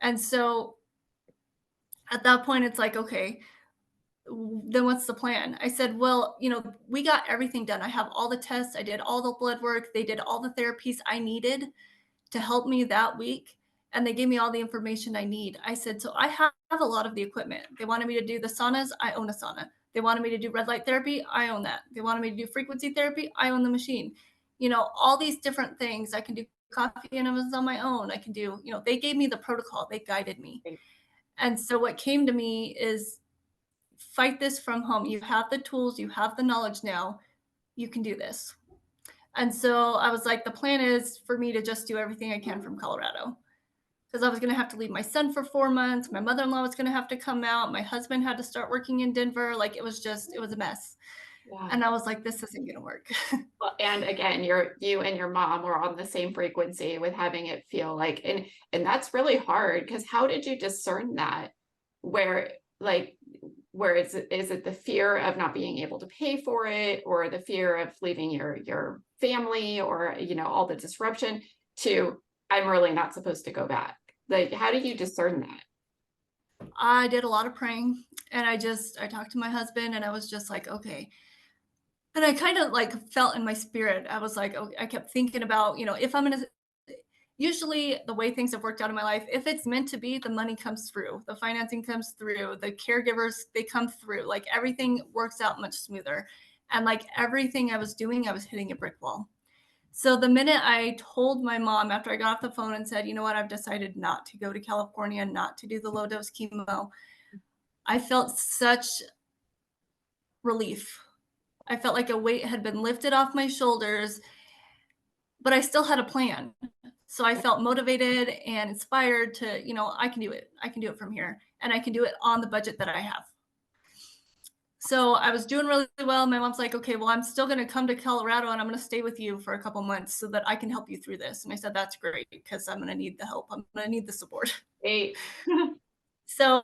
And so at that point, it's like, okay, then what's the plan? I said, well, we got everything done. I have all the tests. I did all the blood work. They did all the therapies I needed to help me that week. And they gave me all the information I need. I said, so I have a lot of the equipment. They wanted me to do the saunas. I own a sauna. They wanted me to do red light therapy. I own that. They wanted me to do frequency therapy. I own the machine. All these different things. I can do coffee enemas on my own. I can do, they gave me the protocol. They guided me. And so what came to me is, fight this from home. You have the tools. You have the knowledge now. You can do this. And so I was like, the plan is for me to just do everything I can from Colorado, because I was going to have to leave my son for 4 months. My mother-in-law was going to have to come out. My husband had to start working in Denver. Like, it was a mess. Yeah. And I was like, this isn't going to work. Well, and again, you and your mom were on the same frequency with having it feel like, and that's really hard, because how did you discern that? Where is it the fear of not being able to pay for it, or the fear of leaving your family, or all the disruption, to I'm really not supposed to go back? Like, how do you discern that? I did a lot of praying, and I talked to my husband, and I was just like, okay. And I kind of like felt in my spirit, I was like, okay, I kept thinking about, if I'm going to, usually the way things have worked out in my life, if it's meant to be, the money comes through, the financing comes through, the caregivers, they come through, like everything works out much smoother. And like everything I was doing, I was hitting a brick wall. So the minute I told my mom after I got off the phone and said, you know what, I've decided not to go to California, not to do the low dose chemo, I felt such relief. I felt like a weight had been lifted off my shoulders, but I still had a plan. So I felt motivated and inspired to, I can do it. I can do it from here, and I can do it on the budget that I have. So I was doing really well. My mom's like, okay, well, I'm still going to come to Colorado and I'm going to stay with you for a couple months so that I can help you through this. And I said, that's great, because I'm going to need the help. I'm going to need the support. Hey. So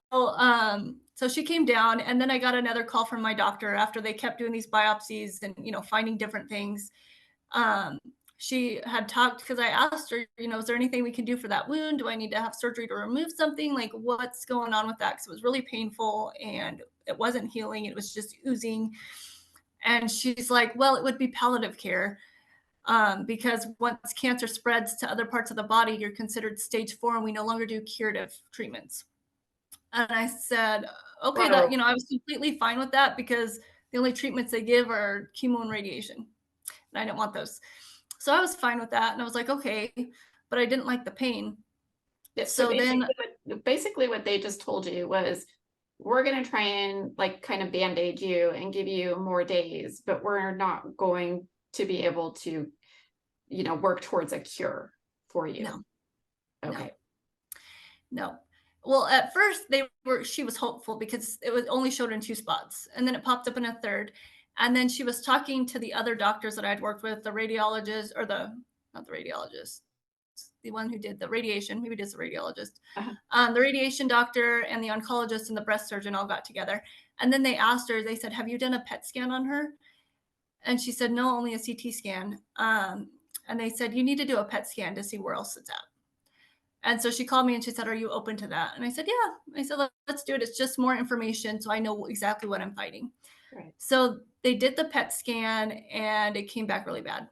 she came down, and then I got another call from my doctor after they kept doing these biopsies and, finding different things. She had talked, because I asked her, is there anything we can do for that wound? Do I need to have surgery to remove something? Like, what's going on with that? Because it was really painful and it wasn't healing. It was just oozing. And she's like, well, it would be palliative care, because once cancer spreads to other parts of the body, you're considered stage 4, and we no longer do curative treatments. And I said, okay, Wow. I was completely fine with that, because the only treatments they give are chemo and radiation, and I didn't want those. So I was fine with that. And I was like, okay, but I didn't like the pain. Yeah, so basically what they just told you was, we're going to try and like kind of band-aid you and give you more days, but we're not going to be able to, work towards a cure for you. No. Okay. No. Well, at first she was hopeful, because it was only showed in 2 spots, and then it popped up in a third. And then she was talking to the other doctors that I'd worked with, the radiologist, or not the radiologist, the one who did the radiation, maybe it is the radiologist. The radiation doctor and the oncologist and the breast surgeon all got together. And then they asked her, they said, have you done a PET scan on her? And she said, no, only a CT scan. And they said, you need to do a PET scan to see where else it's at. And so she called me and she said, are you open to that? And I said, yeah. I said, let's do it. It's just more information, so I know exactly what I'm fighting. Right. So they did the PET scan, and it came back really bad.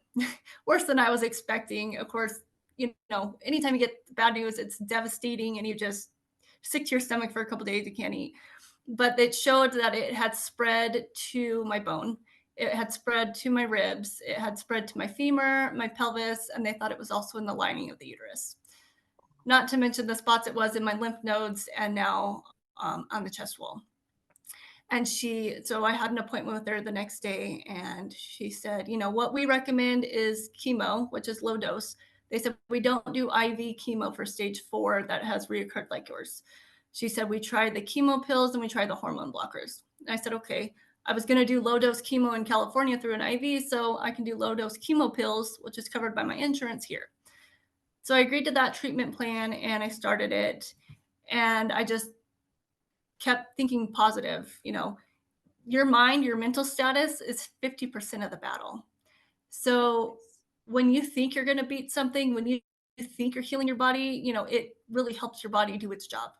Worse than I was expecting. Of course, anytime you get bad news, it's devastating, and you just sick to your stomach for a couple of days. You can't eat. But it showed that it had spread to my bone. It had spread to my ribs. It had spread to my femur, my pelvis, and they thought it was also in the lining of the uterus. Not to mention the spots it was in my lymph nodes, and now on the chest wall. And so I had an appointment with her the next day, and she said, what we recommend is chemo, which is low dose. They said, we don't do IV chemo for stage 4 that has reoccurred like yours. She said, we tried the chemo pills and we tried the hormone blockers. And I said, okay. I was going to do low dose chemo in California through an IV, so I can do low dose chemo pills, which is covered by my insurance here. So I agreed to that treatment plan, and I started it, and I just kept thinking positive. Your mind, your mental status is 50% of the battle. So when you think you're going to beat something, when you think you're healing your body, it really helps your body do its job.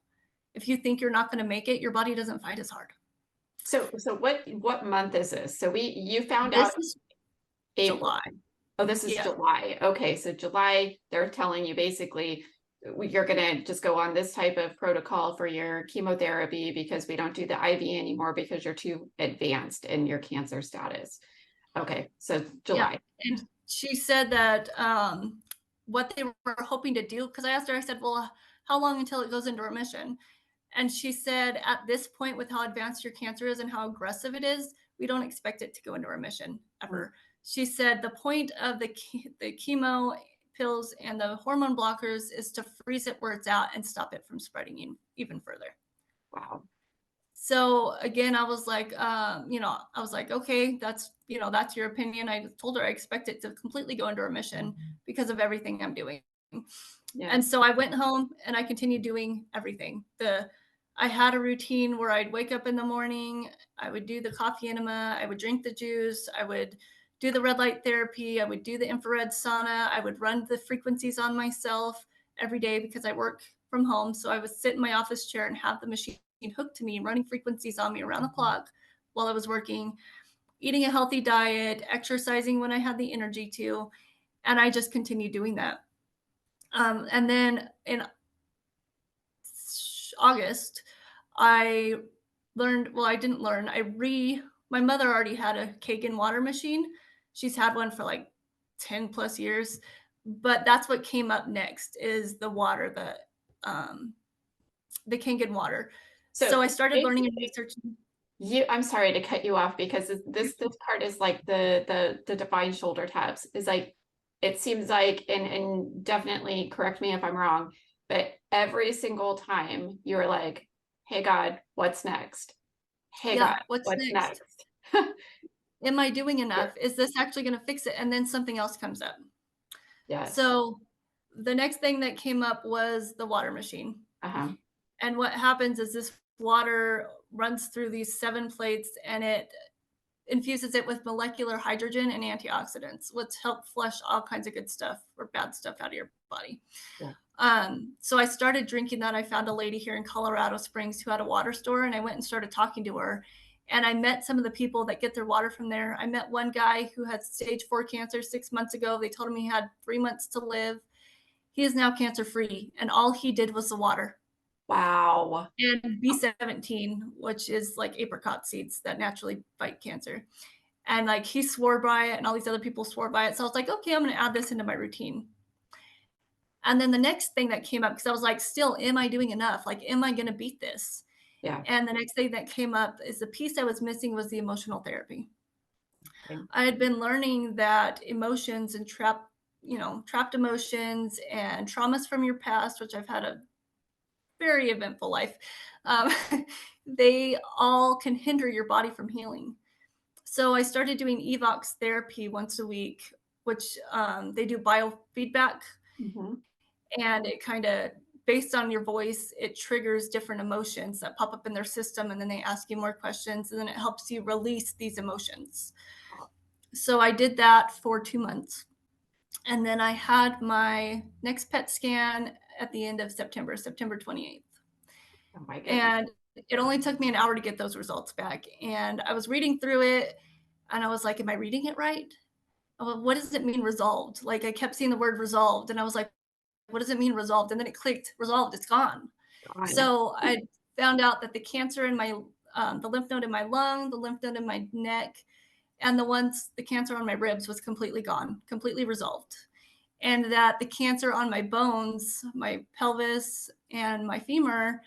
If you think you're not going to make it, your body doesn't fight as hard. So what month is this? So you found This out is April. July. Oh, this is July. Okay, so July, they're telling you basically you're going to just go on this type of protocol for your chemotherapy, because we don't do the IV anymore because you're too advanced in your cancer status. Okay, so July. Yeah. And she said that what they were hoping to do, because I asked her, I said, well, how long until it goes into remission? And she said, at this point, with how advanced your cancer is and how aggressive it is, we don't expect it to go into remission ever. She said the point of the chemo pills and the hormone blockers is to freeze it where it's at and stop it from spreading even further. Wow. So again, I was like, okay, that's your opinion. I told her I expect it to completely go into remission because of everything I'm doing. Yeah. And so I went home and I continued doing everything. I had a routine where I'd wake up in the morning, I would do the coffee enema, I would drink the juice, I would do the red light therapy, I would do the infrared sauna, I would run the frequencies on myself every day because I work from home. So I would sit in my office chair and have the machine hooked to me, running frequencies on me around the clock while I was working, eating a healthy diet, exercising when I had the energy to. And I just continued doing that. And then in August, I I didn't learn. My mother already had a cake and water machine. She's had one for like 10 plus years, but that's what came up next is the water, the cake and water. So So I started learning and basically, researching. I'm sorry to cut you off because this part is like the divine shoulder taps is like it seems like and definitely correct me if I'm wrong, but every single time you're like, hey God, what's next? Hey Yeah, God, what's what's next? next? Am I doing Yeah. enough? Is this actually going to fix it? And then something else comes up. Yes. So the next thing that came up was the water machine. Uh-huh. And what happens is this water runs through these 7 plates and it infuses it with molecular hydrogen and antioxidants, which help flush all kinds of good stuff or bad stuff out of your body. Yeah. So I started drinking that. I found a lady here in Colorado Springs who had a water store, and I went and started talking to her. And I met some of the people that get their water from there. I met one guy who had stage 4 cancer 6 months ago. They told him he had 3 months to live. He is now cancer free, and all he did was the water Wow. and B17, which is like apricot seeds that naturally fight cancer. And like he swore by it, and all these other people swore by it. So I was like, okay, I'm going to add this into my routine. And then the next thing that came up, because I was like, still, am I doing enough? Like, am I going to beat this? Yeah. And the next thing that came up is the piece I was missing was the emotional therapy. Okay. I had been learning that emotions and trapped emotions and traumas from your past, which I've had a very eventful life, um, they all can hinder your body from healing. So I started doing Evox therapy once a week, which they do biofeedback, Mm-hmm. and it kind of based on your voice, it triggers different emotions that pop up in their system, and then they ask you more questions, and then it helps you release these emotions. So I did that for 2 months. And then I had my next PET scan at the end of September, September 28th. Oh my goodness. And it only took me an hour to get those results back. And I was reading through it and I was like, am I reading it right? What does it mean resolved? Like I kept seeing the word resolved and I was like, what does it mean resolved? And then it clicked, resolved, it's gone. God. So I found out that the cancer in my, the lymph node in my lung, the lymph node in my neck, and the cancer on my ribs was completely gone, completely resolved. And that the cancer on my bones, my pelvis, and my femur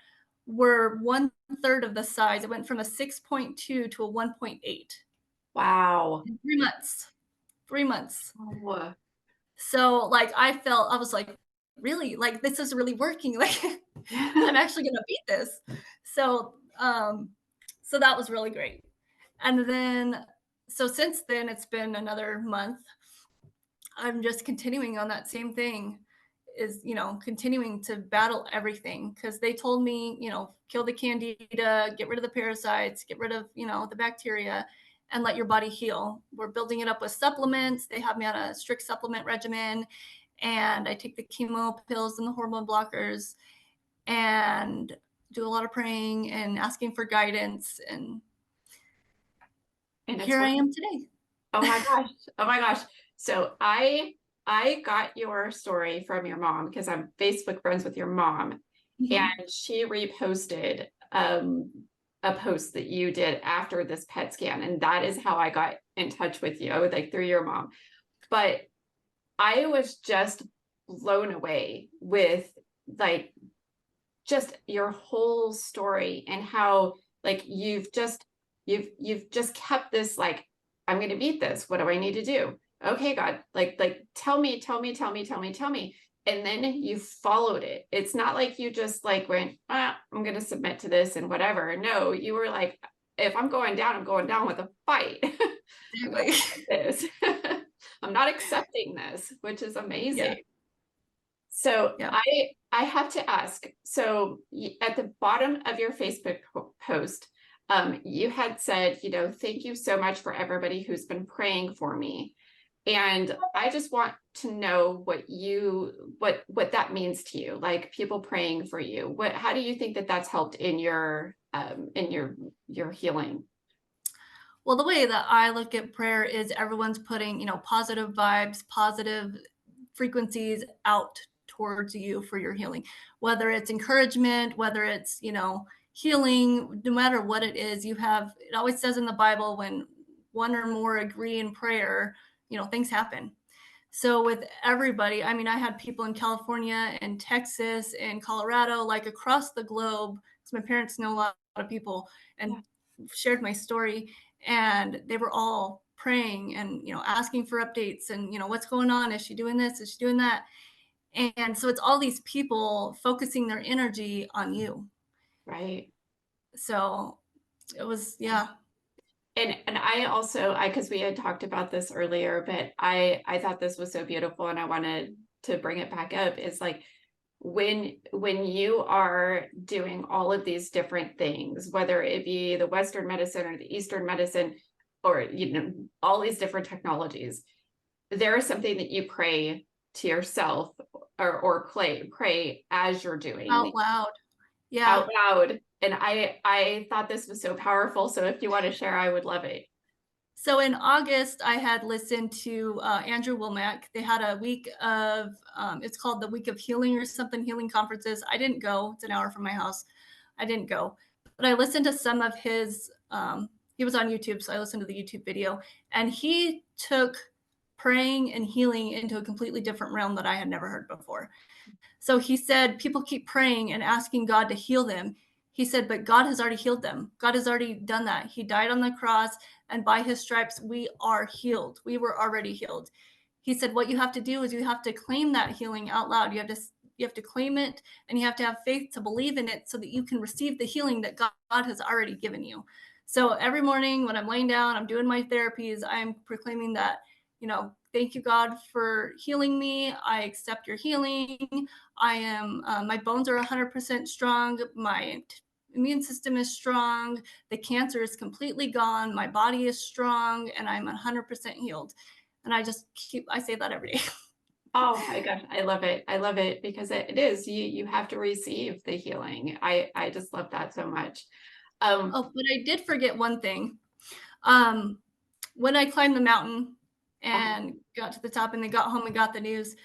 were 1/3 of the size. It went from a 6.2 to a 1.8 Wow. in 3 months. 3 months. Oh, So, like, I was like, really? Like, this is really working. Like, I'm actually gonna beat this. So, so that was really great. And then, so since then, it's been another month. I'm just continuing on that same thing is, continuing to battle everything because they told me, kill the candida, get rid of the parasites, get rid of, the bacteria and let your body heal. We're building it up with supplements. They have me on a strict supplement regimen and I take the chemo pills and the hormone blockers and do a lot of praying and asking for guidance. And and it's here I working. am today. Oh my gosh. Oh my gosh. So I got your story from your mom because I'm Facebook friends with your mom, Mhm. and she reposted a post that you did after this PET scan, and that is how I got in touch with you, like through your mom. But I was just blown away with like just your whole story and how like you've just kept this like I'm going to beat this. What do I need to do? Okay, God, like tell me, tell me. And then you followed it. It's not like you just like went, I'm going to submit to this and whatever. No, you were like, if I'm going down, I'm going down with a fight. I'm going Exactly. to fight this. I'm not accepting this, which is Yeah. amazing. So Yeah. I have to ask. So at the bottom of your Facebook post, you had said, thank you so much for everybody who's been praying for me. And I just want to know what that means to you, like people praying for you. How do you think that that's helped in your healing? Well, the way that I look at prayer is everyone's putting, positive vibes, positive frequencies out towards you for your healing, whether it's encouragement, whether it's, healing, no matter what it is. It always says in the Bible, when one or more agree in prayer, things happen. So with everybody, I mean, I had people in California and Texas and Colorado, like across the globe, because my parents know a lot of people and shared my story, and they were all praying and, asking for updates and, what's going on? Is she doing this? Is she doing that? And so it's all these people focusing their energy on you. Right. So it was, yeah. And I also, because we had talked about this earlier, but I thought this was so beautiful, and I wanted to bring it back up, is like, when you are doing all of these different things, whether it be the Western medicine or the Eastern medicine, or all these different technologies, there is something that you pray to yourself, or pray as you're doing Out loud. Yeah. out loud. And I thought this was so powerful. So if you want to share, I would love it. So in August, I had listened to Andrew Womack. They had a week of, it's called the Week of Healing or something, healing conferences. I didn't go. It's an hour from my house. I didn't go. But I listened to some of his, he was on YouTube, so I listened to the YouTube video. And he took praying and healing into a completely different realm that I had never heard before. So he said, people keep praying and asking God to heal them. He said, but God has already healed them. God has already done that. He died on the cross, and by his stripes, we are healed. We were already healed. He said, what you have to do is you have to claim that healing out loud. You have to claim it, and you have to have faith to believe in it so that you can receive the healing that God has already given you. So every morning when I'm laying down, I'm doing my therapies, I'm proclaiming that, thank you, God, for healing me. I accept your healing. I am, my bones are 100% strong. My immune system is strong. The cancer is completely gone. My body is strong, and I'm 100% healed. And I say that every day. Oh my gosh, I love it. I love it, because it is, you have to receive the healing. I just love that so much. But I did forget one thing. When I climbed the mountain and got to the top and then got home and got the news,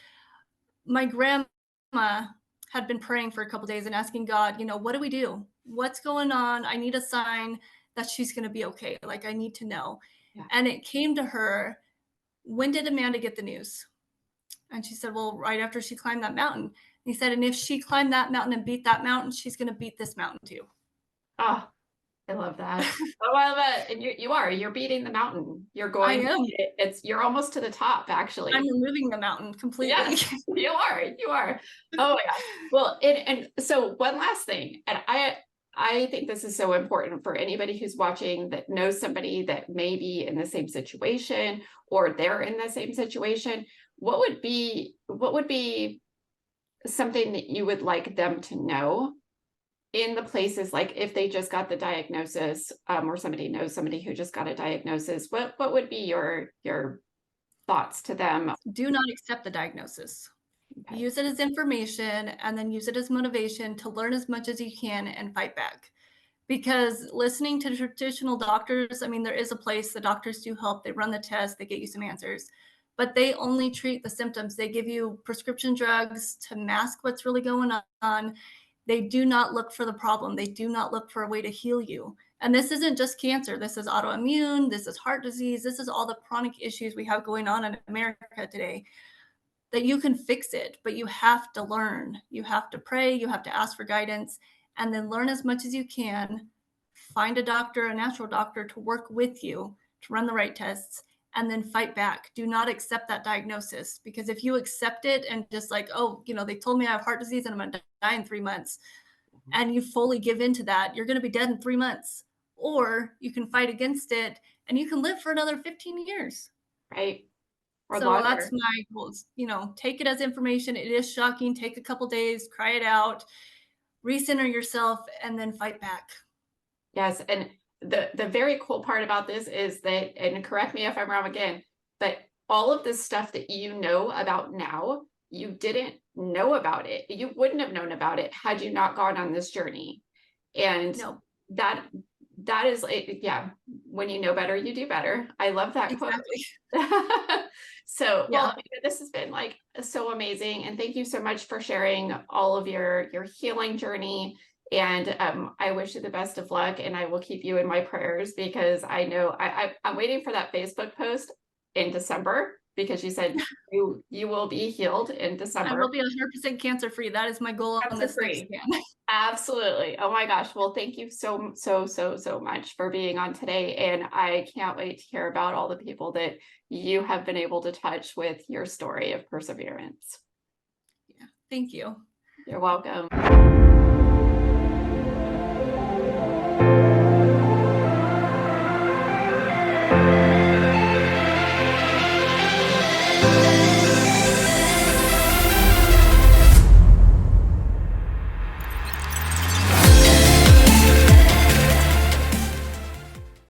my grandma had been praying for a couple days and asking God, what do we do? What's going on? I need a sign that she's going to be okay. Like, I need to know. Yeah. And it came to her, when did Amanda get the news? And she said, well, right after she climbed that mountain. And he said, and if she climbed that mountain and beat that mountain, she's going to beat this mountain too. Oh, I love that. Oh, I love it. And you're beating the mountain. You're going, I am. You're almost to the top, actually. I'm removing the mountain completely. Yes, you are. Oh my gosh. Well, and so one last thing, and I think this is so important for anybody who's watching that knows somebody that may be in the same situation, or they're in the same situation. What would be something that you would like them to know in the places, like if they just got the diagnosis, or somebody knows somebody who just got a diagnosis? What would be your thoughts to them? Do not accept the diagnosis. Okay. Use it as information, and then use it as motivation to learn as much as you can and fight back. Because listening to traditional doctors, I mean, there is a place, the doctors do help. They run the test, they get you some answers, but they only treat the symptoms. They give you prescription drugs to mask what's really going on. They do not look for the problem. They do not look for a way to heal you. And this isn't just cancer. This is autoimmune. This is heart disease. This is all the chronic issues we have going on in America today, that you can fix it, but you have to learn. You have to pray. You have to ask for guidance, and then learn as much as you can. Find a doctor, a natural doctor, to work with you to run the right tests, and then fight back. Do not accept that diagnosis, because if you accept it and just like, oh, they told me I have heart disease and I'm going to die in 3 months, and you fully give into that, you're going to be dead in 3 months. Or you can fight against it and you can live for another 15 years. Right. Or so longer. That's my goals. Take it as information. It is shocking. Take a couple days, cry it out, recenter yourself, and then fight back. Yes. And the very cool part about this is that, and correct me if I'm wrong again, but all of this stuff that you know about now, you didn't know about it. You wouldn't have known about it had you not gone on this journey. And no. That is, yeah, when you know better, you do better. I love that quote. So, Yeah. well, this has been like so amazing. And thank you so much for sharing all of your healing journey. And I wish you the best of luck, and I will keep you in my prayers because I know I'm waiting for that Facebook post in December because you said you will be healed in I December. will be 100% cancer free. That is my goal on this next scan. Absolutely. Oh my gosh. Well, thank you so much for being on today. And I can't wait to hear about all the people that you have been able to touch with your story of perseverance. Yeah. Thank you. You're welcome.